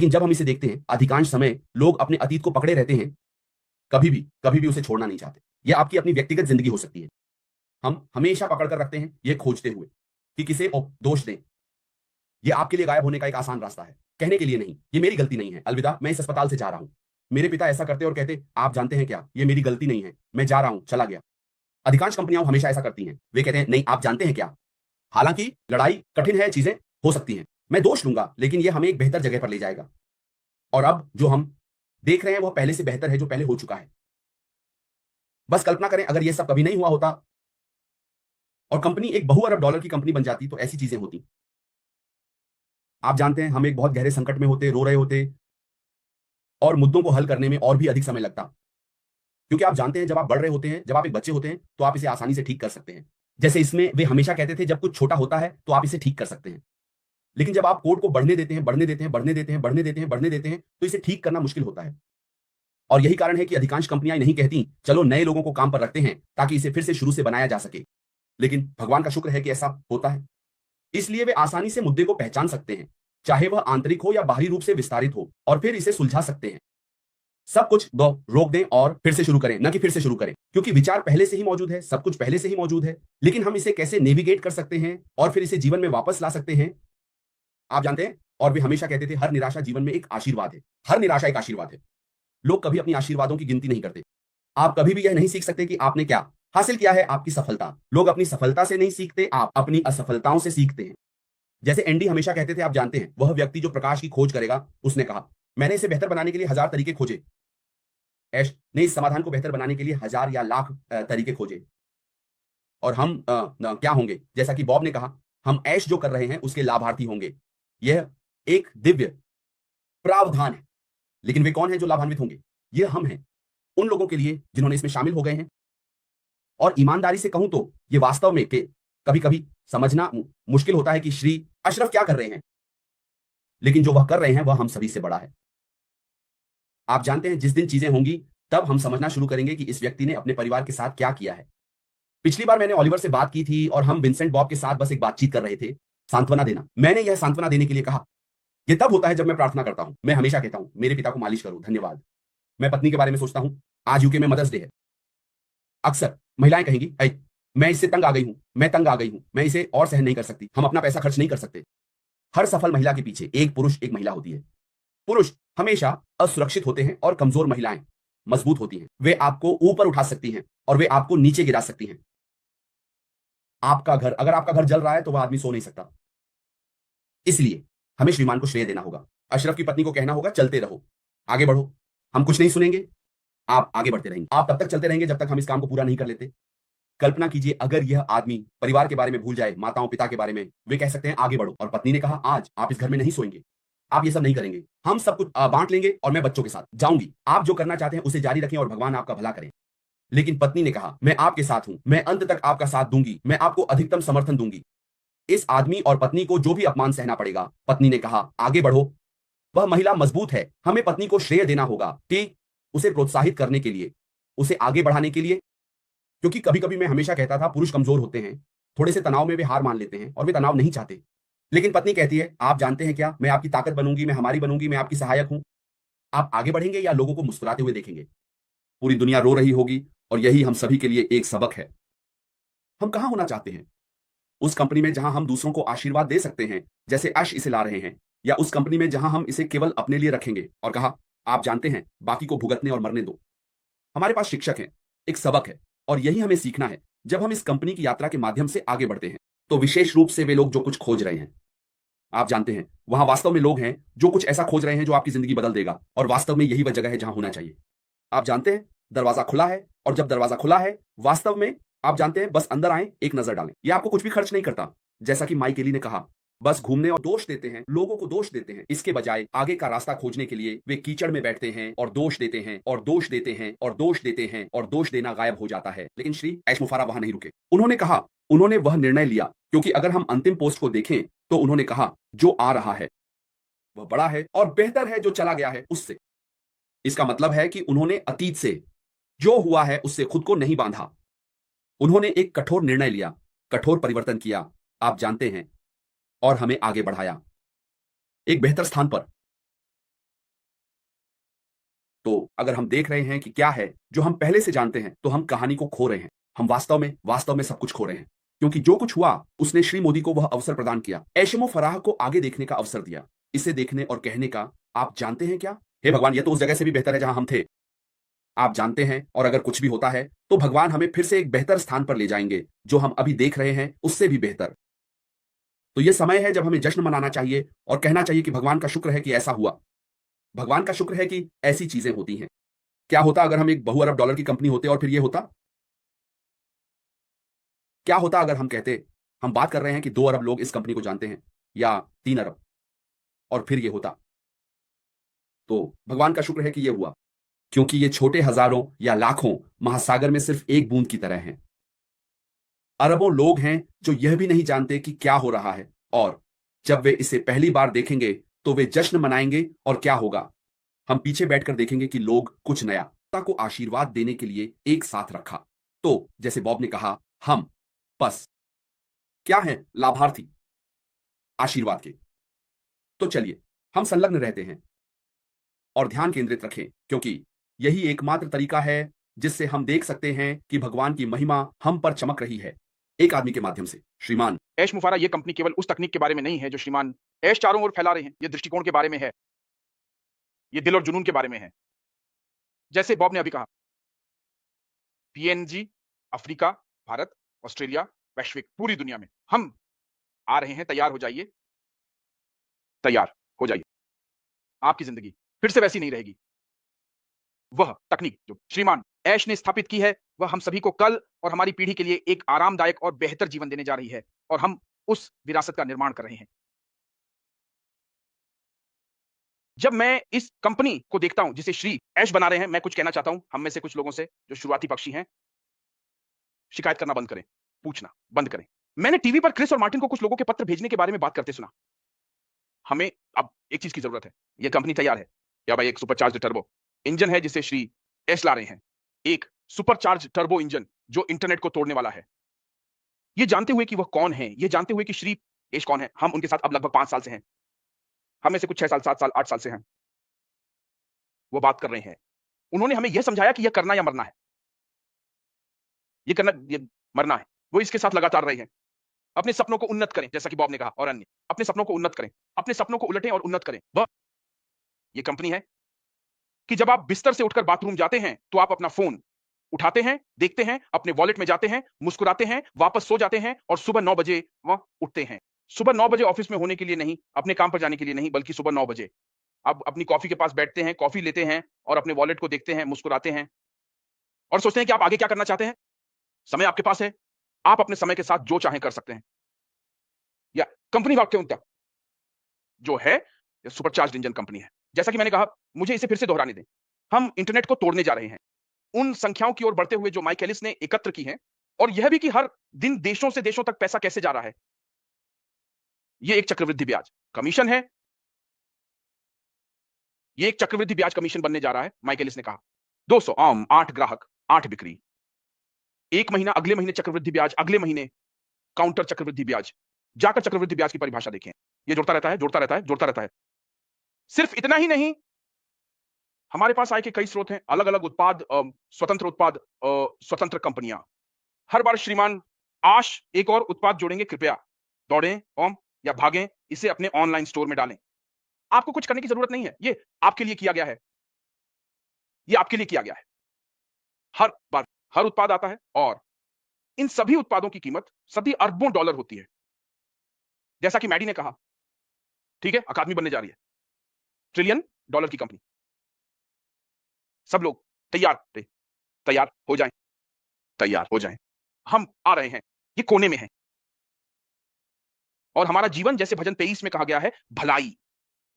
लेकिन जब हम इसे देखते हैं, अधिकांश समय लोग अपने अतीत को पकड़े रहते हैं, कभी भी उसे छोड़ना नहीं चाहते। यह आपकी अपनी व्यक्तिगत ज़िंदगी हो सकती है। हम हमेशा पकड़ कर रखते हैं, ये खोजते हुए कि किसे दोष दें। ये आपके लिए गायब होने का एक आसान रास्ता है। कहने के लिए नहीं, ये मेरी गलती नहीं है, अलविदा, मैं इस अस्पताल से जा रहा हूँ। मेरे पिता ऐसा करते और कहते, आप जानते हैं क्या, ये मेरी गलती नहीं है, मैं जा रहा हूँ, चला गया। अधिकांश कंपनियां हमेशा ऐसा करती हैं। वे कहते हैं, नहीं, आप जानते हैं क्या? हालांकि लड़ाई कठिन है, चीजें हो सकती हैं। मैं दोष लूंगा, लेकिन ये हमें एक बेहतर जगह पर ले जाएगा। और अब जो हम देख रहे हैं, वह पहले से बेहतर है जो पहले हो चुका है। बस कल्पना करें, अगर यह सब कभी नहीं हुआ होता और कंपनी एक बहु अरब डॉलर की कंपनी बन जाती, तो ऐसी चीजें होती। आप जानते हैं, हम एक बहुत गहरे संकट में होते, रो रहे होते और मुद्दों को हल करने में और भी अधिक समय लगता। क्योंकि आप जानते हैं, जब आप बढ़ रहे होते हैं, जब आप एक बच्चे होते हैं, तो आप इसे आसानी से ठीक कर सकते हैं। जैसे इसमें वे हमेशा कहते थे, जब कुछ छोटा होता है तो आप इसे ठीक कर सकते हैं। लेकिन जब आप कोड को बढ़ने देते हैं, बढ़ने देते हैं, बढ़ने देते हैं, बढ़ने देते हैं, बढ़ने देते हैं, तो इसे ठीक करना मुश्किल होता है। और यही कारण है कि अधिकांश कंपनियां नहीं कहती, चलो नए लोगों को काम पर रखते हैं ताकि इसे फिर से शुरू से बनाया जा सके। लेकिन भगवान का शुक्र है कि ऐसा होता है। इसलिए वे आसानी से मुद्दे को पहचान सकते हैं, चाहे वह आंतरिक हो या बाहरी रूप से विस्तारित हो, और फिर इसे सुलझा सकते हैं। सब कुछ दो रोक दें और फिर से शुरू करें, न कि फिर से शुरू करें, क्योंकि विचार पहले से ही मौजूद है, सब कुछ पहले से ही मौजूद है। लेकिन हम इसे कैसे नेविगेट कर सकते हैं और फिर इसे जीवन में वापस ला सकते हैं, आप जानते हैं। और वे हमेशा कहते थे, हर निराशा जीवन में एक आशीर्वाद है। हर निराशा एक आशीर्वाद है। लोग कभी अपनी आशीर्वादों की गिनती नहीं करते। आप कभी भी यह नहीं सीख सकते कि आपने क्या हासिल किया है, आपकी सफलता। लोग अपनी सफलता से नहीं सीखते, आप अपनी असफलताओं से सीखते हैं। जैसे एंडी हमेशा कहते थे, आप जानते हैं, वह व्यक्ति जो प्रकाश की खोज करेगा, उसने कहा, मैंने इसे बेहतर बनाने के लिए हजार तरीके खोजे। ऐश ने इस समाधान को बेहतर बनाने के लिए हजार या लाख तरीके खोजे। और हम क्या होंगे? जैसा कि बॉब ने कहा, हम ऐश जो कर रहे हैं उसके लाभार्थी होंगे। यह एक दिव्य प्रावधान है। लेकिन वे कौन हैं जो लाभान्वित होंगे? यह हम हैं, उन लोगों के लिए जिन्होंने इसमें शामिल हो गए हैं। और ईमानदारी से कहूं तो ये वास्तव में कि कभी-कभी समझना मुश्किल होता है कि श्री अशरफ क्या कर रहे हैं। लेकिन जो वह कर रहे हैं, वह हम सभी से बड़ा है। आप जानते हैं, जिस दिन चीजें होंगी, तब हम समझना शुरू करेंगे कि इस व्यक्ति ने अपने परिवार के साथ क्या किया है। पिछली बार मैंने ओलिवर से बात की थी और हम विंसेंट बॉब के साथ बस एक बातचीत कर रहे थे, सांत्वना देना। मैंने यह सांत्वना देने के लिए कहा, यह तब होता है जब मैं प्रार्थना करता हूं। मैं हमेशा कहता हूं, मेरे पिता को मालिश करो, धन्यवाद। मैं पत्नी के बारे में सोचता हूं, आज यूके में मदर्स डे है। अक्सर महिलाएं कहेंगी, "ऐ, मैं इससे तंग आ गई हूं, मैं तंग आ गई हूं, मैं इसे और सहन नहीं कर सकती। हम अपना पैसा खर्च नहीं कर सकते।" हर सफल महिला के पीछे एक पुरुष, एक महिला होती है। पुरुष हमेशा असुरक्षित होते हैं और कमजोर महिलाएं मजबूत होती हैं। वे आपको ऊपर उठा सकती हैं और वे आपको नीचे गिरा सकती हैं। आपका घर, अगर आपका घर जल रहा है तो वह आदमी सो नहीं सकता। इसलिए हमें श्रीमान को श्रेय देना होगा। अशरफ की पत्नी को कहना होगा, चलते रहो, आगे बढ़ो, हम कुछ नहीं सुनेंगे, आप आगे बढ़ते रहेंगे। आप तब तक चलते रहेंगे जब तक हम इस काम को पूरा नहीं कर लेते। कल्पना कीजिए, अगर यह आदमी परिवार के बारे में भूल जाए, माताओं पिता के बारे में, वे कह सकते हैं, आगे बढ़ो। और पत्नी ने कहा, आज आप इस घर में नहीं सोएंगे, आप ये सब नहीं करेंगे, हम सब कुछ बांट लेंगे और मैं बच्चों के साथ जाऊंगी। आप जो करना चाहते हैं उसे जारी रखें और भगवान आपका भला करें। लेकिन पत्नी ने कहा, मैं आपके साथ हूं, मैं अंत तक आपका साथ दूंगी, मैं आपको अधिकतम समर्थन दूंगी। इस आदमी और पत्नी को जो भी अपमान सहना पड़ेगा, पत्नी ने कहा, आगे बढ़ो। वह महिला मजबूत है। हमें पत्नी को श्रेय देना होगा कि उसे प्रोत्साहित करने के लिए, उसे आगे बढ़ाने के लिए। क्योंकि कभी-कभी मैं हमेशा कहता था, पुरुष कमजोर होते हैं, थोड़े से तनाव में वे हार मान लेते हैं और वे तनाव नहीं चाहते। लेकिन पत्नी कहती है, आप जानते हैं क्या, मैं आपकी ताकत बनूंगी, मैं हमारी बनूंगी, मैं आपकी सहायक हूं। आप आगे बढ़ेंगे या लोगों को मुस्कुराते हुए देखेंगे? पूरी दुनिया रो रही होगी और यही हम सभी के लिए एक सबक है। हम कहां होना चाहते हैं? उस कंपनी में जहां हम दूसरों को आशीर्वाद दे सकते हैं, जैसे अश इसे ला रहे हैं, या उस कंपनी में जहां हम इसे केवल अपने लिए रखेंगे और कहा, आप जानते हैं, बाकी को भुगतने और मरने दो। हमारे पास शिक्षक हैं, एक सबक है, और यही हमें सीखना है। जब हम इस कंपनी की यात्रा के माध्यम से आगे बढ़ते हैं, तो विशेष रूप से वे लोग जो कुछ खोज रहे हैं, आप जानते हैं, वहां वास्तव में लोग हैं जो कुछ ऐसा खोज रहे हैं जो आपकी जिंदगी बदल देगा। और वास्तव में यही वह जगह है जहां होना चाहिए। आप जानते हैं, दरवाजा खुला है, और जब दरवाजा खुला है, वास्तव में आप जानते हैं, बस अंदर आएं, एक नजर डालें। यह आपको कुछ भी खर्च नहीं करता। जैसा कि माइक एली ने कहा, बस घूमने और दोष देते हैं, लोगों को दोष देते हैं। इसके बजाय आगे का रास्ता खोजने के लिए वे कीचड़ में बैठते हैं और दोष देते हैं और दोष देते हैं और दोष देते हैं और दोष देना गायब हो जाता है। लेकिन श्री ऐश मुफारा वहां नहीं रुके। उन्होंने कहा, उन्होंने वह निर्णय लिया, क्योंकि अगर हम अंतिम पोस्ट को देखें तो उन्होंने कहा, जो आ रहा है वह बड़ा है और बेहतर है जो चला गया है उससे। इसका मतलब है कि उन्होंने अतीत से जो हुआ है उससे खुद को नहीं बांधा। उन्होंने एक कठोर निर्णय लिया, कठोर परिवर्तन किया, आप जानते हैं, और हमें आगे बढ़ाया एक बेहतर स्थान पर। तो अगर हम देख रहे हैं कि क्या है जो हम पहले से जानते हैं, तो हम कहानी को खो रहे हैं। हम वास्तव में सब कुछ खो रहे हैं। क्योंकि जो कुछ हुआ, उसने श्री मोदी को वह अवसर प्रदान किया, ऐशमो फराह को आगे देखने का अवसर दिया। इसे देखने और कहने का आप जानते हैं क्या? हे भगवान, यह तो उस जगह से भी बेहतर है जहां हम थे। आप जानते हैं, और अगर कुछ भी होता है, तो भगवान हमें फिर से एक बेहतर स्थान पर ले जाएंगे, जो हम अभी देख रहे हैं उससे भी बेहतर। तो यह समय है जब हमें जश्न मनाना चाहिए और कहना चाहिए कि भगवान का शुक्र है कि ऐसा हुआ। भगवान का शुक्र है कि ऐसी चीजें होती हैं। क्या होता अगर हम एक बहु अरब डॉलर की कंपनी होते और फिर ये होता? क्या होता अगर हम कहते, हम बात कर रहे हैं कि 2 अरब लोग इस कंपनी को जानते हैं, या 3 अरब, और फिर ये होता? तो भगवान का शुक्र है कि ये हुआ, क्योंकि ये छोटे हजारों या लाखों महासागर में सिर्फ एक बूंद की तरह हैं। अरबों लोग हैं जो यह भी नहीं जानते कि क्या हो रहा है, और जब वे इसे पहली बार देखेंगे तो वे जश्न मनाएंगे। और क्या होगा? हम पीछे बैठकर देखेंगे कि लोग कुछ नया को आशीर्वाद देने के लिए एक साथ रखा। तो जैसे बॉब ने कहा, हम बस क्या हैं? लाभार्थी आशीर्वाद के। तो चलिए हम संलग्न रहते हैं और ध्यान केंद्रित रखें, क्योंकि यही एकमात्र तरीका है जिससे हम देख सकते हैं कि भगवान की महिमा हम पर चमक रही है, एक आदमी के माध्यम से। श्रीमान ऐश मुफारा ये कंपनी केवल उस तकनीक के बारे में नहीं है जो श्रीमान ऐश चारों ओर फैला रहे हैं। ये दृष्टिकोण के बारे में है, ये दिल और जुनून के बारे में है। जैसे बॉब ने अभी कहा, पीएनजी, अफ्रीका, भारत, ऑस्ट्रेलिया, वैश्विक, पूरी दुनिया में हम आ रहे हैं। तैयार हो जाइए, तैयार हो जाइए। आपकी जिंदगी फिर से वैसी नहीं रहेगी। वह तकनीक जो श्रीमान ऐश ने स्थापित की है, वह हम सभी को कल और हमारी पीढ़ी के लिए एक आरामदायक और बेहतर जीवन देने जा रही है, और हम उस विरासत का निर्माण कर रहे हैं। जब मैं इस कंपनी को देखता हूं जिसे श्री ऐश बना रहे हैं, मैं कुछ कहना चाहता हूं हम में से कुछ लोगों से जो शुरुआती पक्षी हैं। शिकायत करना बंद करें, पूछना बंद करें। मैंने टीवी पर क्रिस और मार्टिन को कुछ लोगों के पत्र भेजने के बारे में बात करते सुना। हमें अब एक चीज की जरूरत है। यह कंपनी तैयार है या भाई, एक सुपरचार्ज टर्बो इंजन है जिसे श्री एस ला रहे हैं। एक सुपरचार्ज टर्बो इंजन जो इंटरनेट को तोड़ने वाला है। ये जानते हुए कि वह कौन है, ये जानते हुए कि श्री एस कौन है, हम उनके साथ अब लगभग 5 साल से हैं। हम में से कुछ 6 साल, 7 साल, 8 साल से हैं। वो बात कर रहे हैं। उन्होंने हमें यह समझाया कि यह करना या मरना है। ये करना, ये मरना है। वो इसके साथ लगातार रहे हैं। अपने सपनों को उन्नत करें, जैसा कि बॉब ने कहा और अन्य। अपने सपनों को उन्नत करें, अपने सपनों को उलटें और उन्नत करें। वह ये कंपनी है कि जब आप बिस्तर से उठकर बाथरूम जाते हैं तो आप अपना फोन उठाते हैं, देखते हैं, अपने वॉलेट में जाते हैं, मुस्कुराते हैं, वापस सो जाते हैं, और सुबह 9 बजे वह उठते हैं। सुबह 9 बजे ऑफिस में होने के लिए नहीं, अपने काम पर जाने के लिए नहीं, बल्कि सुबह 9 बजे आप अपनी कॉफी के पास बैठते हैं, कॉफी लेते हैं और अपने वॉलेट को देखते हैं, मुस्कुराते हैं और सोचते हैं कि आप आगे क्या करना चाहते हैं। समय आपके पास है, आप अपने समय के साथ जो चाहें कर सकते हैं। या कंपनी वाक्य तक जो है, ये सुपरचार्ज इंजन कंपनी है। जैसा कि मैंने कहा, मुझे इसे फिर से दोहराने दें। हम इंटरनेट को तोड़ने जा रहे हैं, उन संख्याओं की ओर बढ़ते हुए जो माइक एलिस ने एकत्र की हैं, और यह भी कि हर दिन देशों से देशों तक पैसा कैसे जा रहा है। यह एक चक्रवृद्धि ब्याज कमीशन है। यह एक चक्रवृद्धि ब्याज कमीशन बनने जा रहा है, माइक एलिस ने कहा। 200 आम, 8 ग्राहक, 8 बिक्री, 1 महीना, अगले महीने चक्रवृद्धि ब्याज, अगले महीने काउंटर चक्रवृद्धि ब्याज। जाकर चक्रवृद्धि ब्याज की परिभाषा देखें। यह जुड़ता रहता है, जुड़ता रहता है, जुड़ता रहता है। सिर्फ इतना ही नहीं, हमारे पास आय के कई स्रोत हैं, अलग अलग उत्पाद, स्वतंत्र उत्पाद, स्वतंत्र कंपनियां। हर बार श्रीमान आश एक और उत्पाद जोड़ेंगे, कृपया दौड़ें ओम या भागें, इसे अपने ऑनलाइन स्टोर में डालें। आपको कुछ करने की जरूरत नहीं है, ये आपके लिए किया गया है। ये आपके लिए किया गया है। हर बार हर उत्पाद आता है, और इन सभी उत्पादों की कीमत सदी अरबों डॉलर होती है। जैसा कि मैडी ने कहा, ठीक है, अकादमी बनने जा रही है, ट्रिलियन डॉलर की कंपनी। सब लोग तैयार रहे, तैयार हो जाएं, तैयार हो जाएं। हम आ रहे हैं, ये कोने में है। और हमारा जीवन, जैसे भजन 23 में कहा गया है, भलाई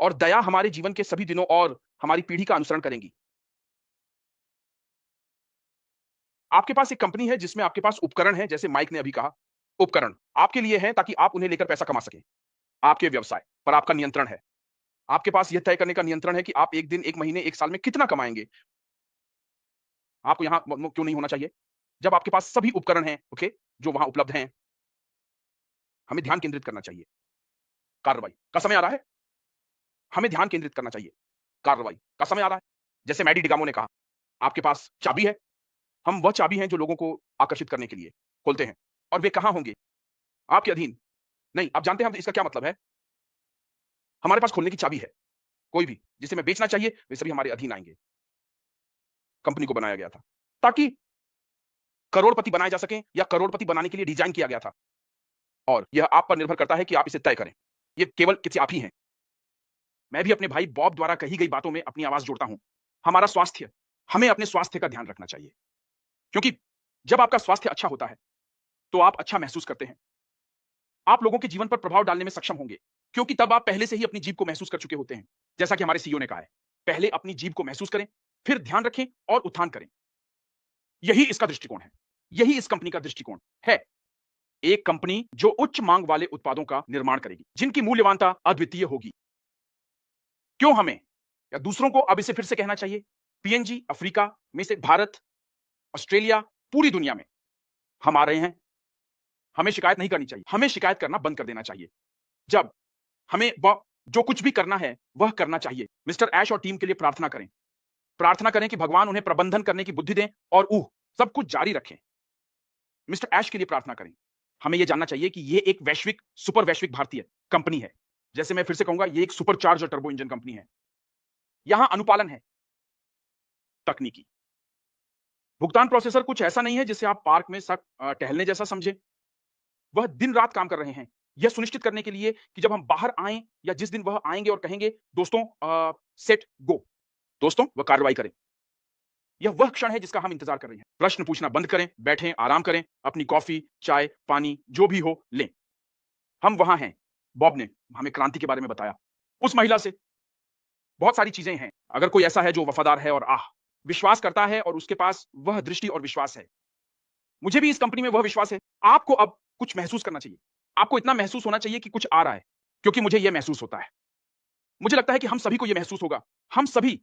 और दया हमारे जीवन के सभी दिनों और हमारी पीढ़ी का अनुसरण करेंगी। आपके पास एक कंपनी है जिसमें आपके पास उपकरण है, जैसे माइक ने अभी कहा, उपकरण आपके लिए हैं ताकि आप उन्हें लेकर पैसा कमा सकें। आपके व्यवसाय पर आपका नियंत्रण है। आपके पास यह तय करने का नियंत्रण है कि आप एक दिन, एक महीने, एक साल में कितना कमाएंगे। आपको यहां क्यों नहीं होना चाहिए जब आपके पास सभी उपकरण हैं, ओके, जो वहां उपलब्ध हैं। हमें ध्यान केंद्रित करना चाहिए। कार्रवाई का समय आ रहा है। हमें ध्यान केंद्रित करना चाहिए। कार्रवाई का समय आ रहा है। जैसे मैडी डिगामो ने कहा, आपके पास चाबी है, हम वह चाबी हैं जो लोगों को आकर्षित करने के लिए खोलते हैं। और वे कहां होंगे? आपके अधीन। नहीं, आप जानते हैं इसका क्या मतलब है? हमारे पास खोलने की चाबी है। कोई भी जिसे हमें बेचना चाहिए, वे सभी हमारे अधीन आएंगे। कंपनी को बनाया गया था ताकि करोड़पति बनाए जा सकें, या करोड़पति बनाने के लिए डिजाइन किया गया था। और यह आप पर निर्भर करता है कि आप इसे तय करें। ये केवल किसी आप ही हैं। मैं भी अपने भाई बॉब द्वारा कही गई बातों में अपनी आवाज जोड़ता हूं। हमारा स्वास्थ्य, हमें अपने स्वास्थ्य का ध्यान रखना चाहिए, क्योंकि जब आपका स्वास्थ्य अच्छा होता है तो आप अच्छा महसूस करते हैं। आप लोगों के जीवन पर प्रभाव डालने में सक्षम होंगे, क्योंकि तब आप पहले से ही अपनी जीभ को महसूस कर चुके होते हैं। जैसा कि हमारे सीईओ ने कहा है, पहले अपनी जीभ को महसूस करें, फिर ध्यान रखें और उत्थान करें। यही इसका दृष्टिकोण है। यही इस कंपनी का दृष्टिकोण है। एक कंपनी जो उच्च मांग वाले उत्पादों का निर्माण करेगी, जिनकी मूल्यवानता अद्वितीय होगी। क्यों हमें या दूसरों को अब इसे फिर से कहना चाहिए? पीएनजी अफ्रीका में से भारत, ऑस्ट्रेलिया, पूरी दुनिया में हम आ रहे हैं। हमें शिकायत नहीं करनी चाहिए, हमें शिकायत करना बंद कर देना चाहिए। जब हमें वह जो कुछ भी करना है वह करना चाहिए। मिस्टर ऐश और टीम के लिए प्रार्थना करें। प्रार्थना करें कि भगवान उन्हें प्रबंधन करने की बुद्धि दें और सब कुछ जारी रखें। मिस्टर ऐश के लिए प्रार्थना करें। हमें यह जानना चाहिए कि यह एक वैश्विक, सुपर वैश्विक भारतीय कंपनी है। जैसे मैं फिर से कहूंगा, यह एक सुपरचार्जर टर्बो इंजन कंपनी है। यहां अनुपालन है, तकनीकी। भुगतान प्रोसेसर कुछ ऐसा नहीं है जिसे आप पार्क में टहलने जैसा समझें। वह दिन रात काम कर रहे हैं यह सुनिश्चित करने के लिए कि जब हम बाहर आएं या जिस दिन वह आएंगे और कहेंगे दोस्तों सेट गो, दोस्तों वह कार्रवाई करें। यह वह क्षण है जिसका हम इंतजार कर रहे हैं। प्रश्न पूछना बंद करें, बैठें, आराम करें, अपनी कॉफी, चाय, पानी जो भी हो लें। हम वहां हैं। बॉब ने हमें क्रांति के बारे में बताया। उस महिला से बहुत सारी चीजें हैं। अगर कोई ऐसा है जो वफादार है और विश्वास करता है और उसके पास वह दृष्टि और विश्वास है, मुझे भी इस कंपनी में वह विश्वास है। आपको अब कुछ महसूस करना चाहिए। आपको इतना महसूस होना चाहिए कि कुछ आ रहा है, क्योंकि मुझे यह महसूस होता है। मुझे लगता है कि हम सभी को यह महसूस होगा। हम सभी